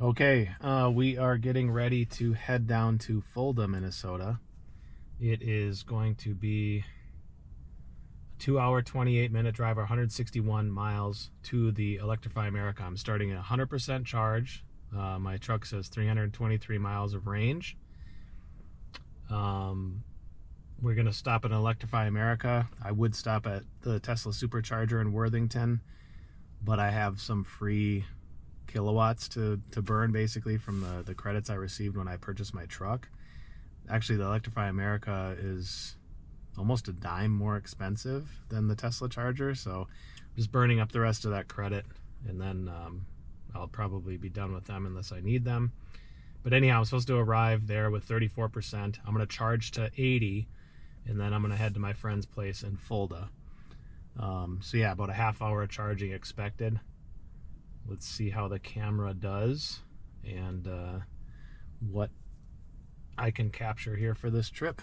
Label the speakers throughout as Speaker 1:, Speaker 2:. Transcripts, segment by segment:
Speaker 1: Okay, we are getting ready to head down to Fulda, Minnesota. It is going to be a 2-hour, 28-minute drive, or 161 miles to the Electrify America. I'm starting at 100% charge. My truck says 323 miles of range. We're going to stop at Electrify America. I would stop at the Tesla Supercharger in Worthington, but I have some free kilowatts to burn basically from the credits I received when I purchased my truck. Actually, the Electrify America is almost a dime more expensive than the Tesla charger, so I'm just burning up the rest of that credit, and then I'll probably be done with them unless I need them. But anyhow, I'm supposed to arrive there with 34%. I'm going to charge to 80, and then I'm going to head to my friend's place in Fulda. So yeah, about a half-hour charging expected. Let's see how the camera does and what I can capture here for this trip.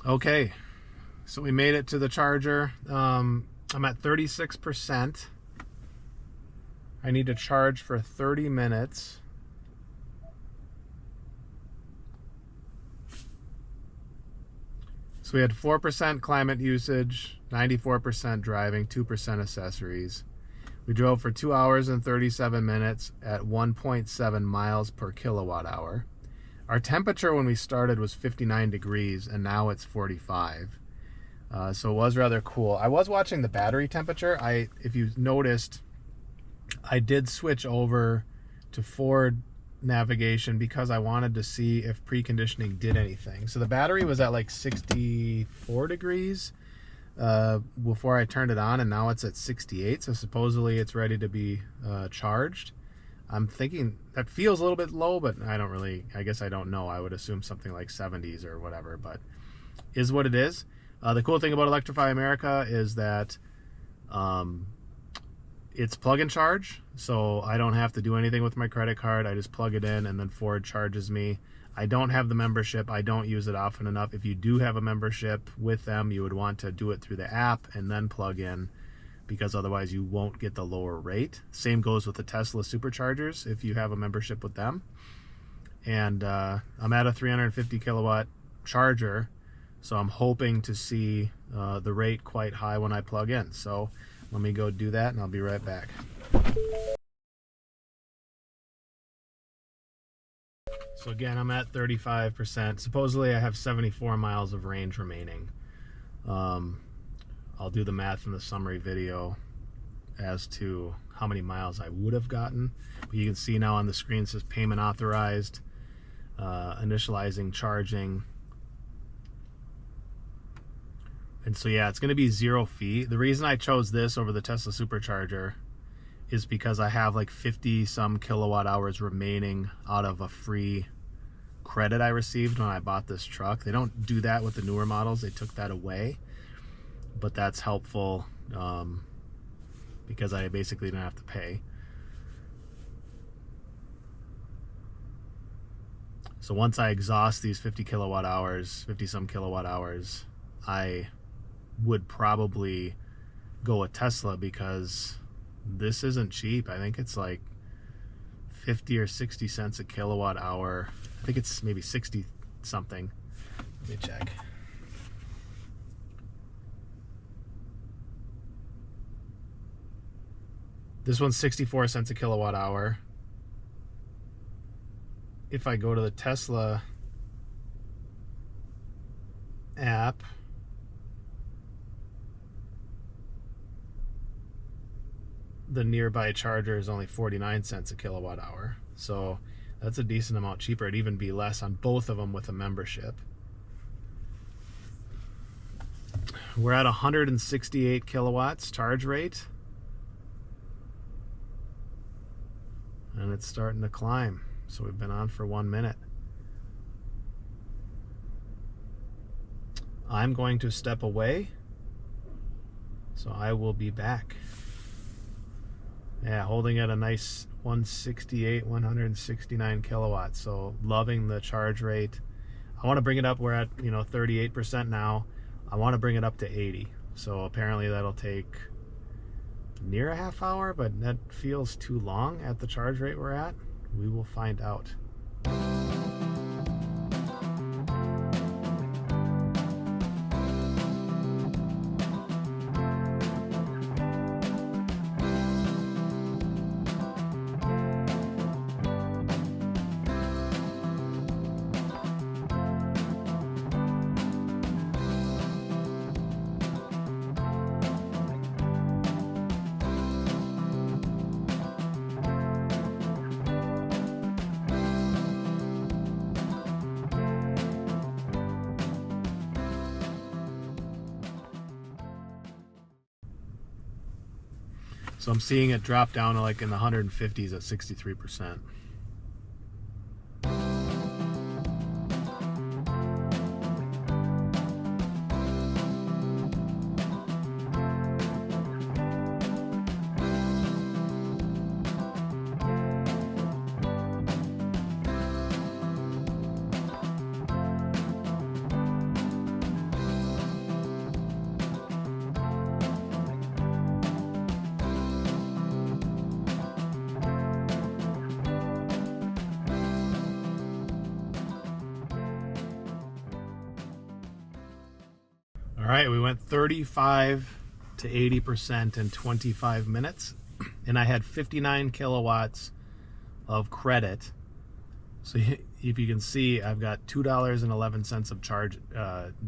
Speaker 1: Okay, so we made it to the charger. I'm at 36%. I need to charge for 30 minutes. So we had 4% climate usage, 94% driving, 2% accessories. We drove for 2 hours and 37 minutes at 1.7 miles per kilowatt hour. Our temperature when we started was 59 degrees and now it's 45. So it was rather cool. I was watching the battery temperature. If you noticed, I did switch over to forward navigation because I wanted to see if preconditioning did anything. So the battery was at like 64 degrees before I turned it on, and now it's at 68. So supposedly it's ready to be charged. I'm thinking that feels a little bit low, but I guess I don't know. I would assume something like 70s or whatever, but is what it is. The cool thing about Electrify America is that it's plug and charge, so I don't have to do anything with my credit card. I just plug it in and then Ford charges me. I don't have the membership. I don't use it often enough. If you do have a membership with them, you would want to do it through the app and then plug in, because otherwise you won't get the lower rate. Same goes with the Tesla superchargers if you have a membership with them. And I'm at a 350 kilowatt charger, so I'm hoping to see the rate quite high when I plug in. So let me go do that and I'll be right back. So again, I'm at 35%. Supposedly I have 74 miles of range remaining. I'll do the math in the summary video as to how many miles I would have gotten. But you can see now on the screen it says payment authorized, initializing charging. And so yeah, it's going to be 0 fee. The reason I chose this over the Tesla supercharger is because I have like 50 some kilowatt hours remaining out of a free credit I received when I bought this truck. They don't do that with the newer models. They took that away. But that's helpful because I basically didn't have to pay. So once I exhaust these 50 some kilowatt hours, I would probably go with Tesla, because this isn't cheap. I think it's like 50 or 60 cents a kilowatt hour. I think it's maybe 60 something. Let me check. This one's 64 cents a kilowatt hour. If I go to the Tesla app, the nearby charger is only 49 cents a kilowatt hour. So that's a decent amount cheaper. It'd even be less on both of them with a membership. We're at 168 kilowatts charge rate. And it's starting to climb. So we've been on for 1 minute. I'm going to step away, so I will be back. Yeah, holding at a nice 169 kilowatts. So loving the charge rate. I want to bring it up. We're at 38% now. I want to bring it up to 80. So apparently that'll take near a half hour, but that feels too long at the charge rate we're at. We will find out. So I'm seeing it drop down to like in the 150s at 63%. All right, we went 35 to 80% in 25 minutes, and I had 59 kilowatts of credit. So if you can see, I've got $2.11 of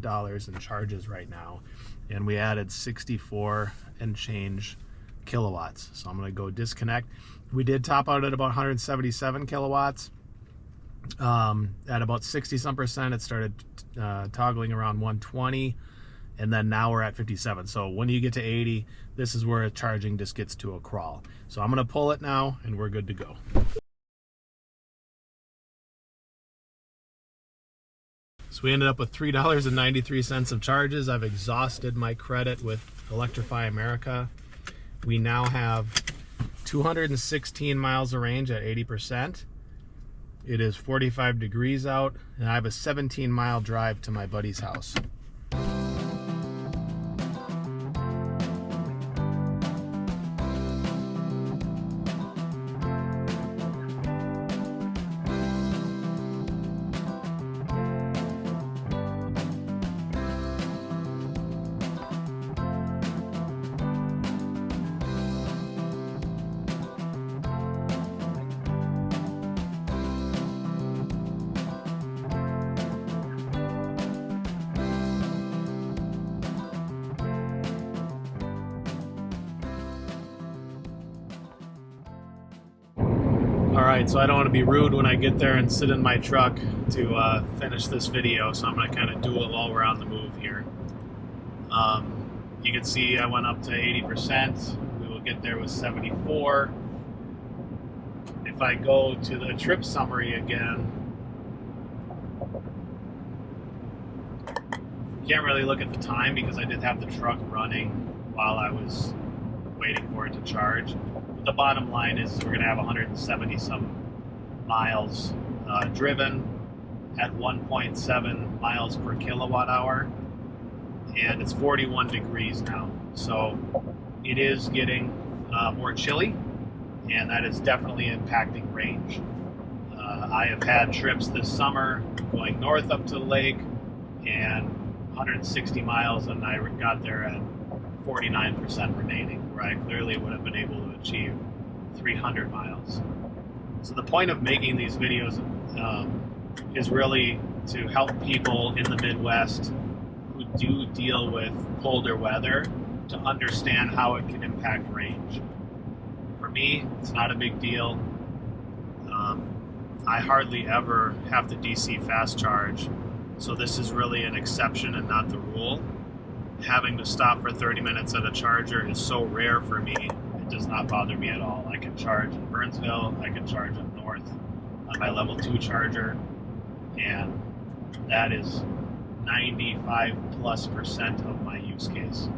Speaker 1: dollars in charges right now, and we added 64 and change kilowatts. So I'm going to go disconnect. We did top out at about 177 kilowatts. At about 60 some percent, it started toggling around 120, and then now we're at 57. So when you get to 80, this is where charging just gets to a crawl. So I'm going to pull it now, and we're good to go. So we ended up with $3.93 of charges. I've exhausted my credit with Electrify America. We now have 216 miles of range at 80%. It is 45 degrees out, and I have a 17-mile drive to my buddy's house. Alright, so I don't want to be rude when I get there and sit in my truck to finish this video, so I'm going to kind of do it while we're on the move here. You can see I went up to 80%. We will get there with 74. If I go to the trip summary again, you can't really look at the time because I did have the truck running while I was waiting for it to charge. The bottom line is we're going to have 170 some miles driven at 1.7 miles per kilowatt hour, and it's 41 degrees now. So it is getting more chilly, and that is definitely impacting range. I have had trips this summer going north up to the lake and 160 miles, and I got there at 49% remaining, where I clearly would have been able to achieve 300 miles. So the point of making these videos is really to help people in the Midwest who do deal with colder weather to understand how it can impact range. For me, it's not a big deal. I hardly ever have to DC fast charge, so this is really an exception and not the rule. Having to stop for 30 minutes at a charger is so rare for me, it does not bother me at all. I can charge in Burnsville, I can charge up north on my level 2 charger, and that is 95+% of my use case.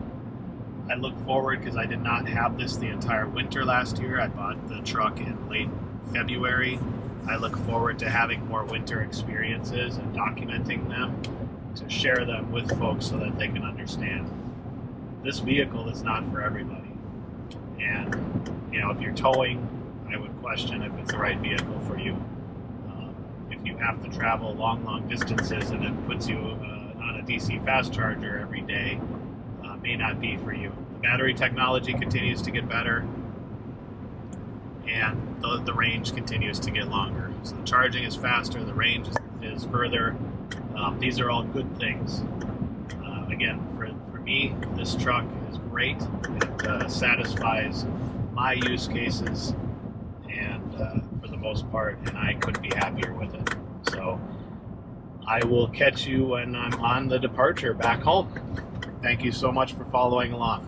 Speaker 1: I look forward, because I did not have this the entire winter last year. I bought the truck in late February. I look forward to having more winter experiences and documenting them to share them with folks so that they can understand. This vehicle is not for everybody. And, you know, if you're towing, I would question if it's the right vehicle for you. If you have to travel long distances and it puts you on a DC fast charger every day, may not be for you. The battery technology continues to get better, and the range continues to get longer. So the charging is faster, the range is further. These are all good things. Again, for me, this truck is great. It satisfies my use cases, and for the most part, and I couldn't be happier with it. So I will catch you when I'm on the departure back home. Thank you so much for following along.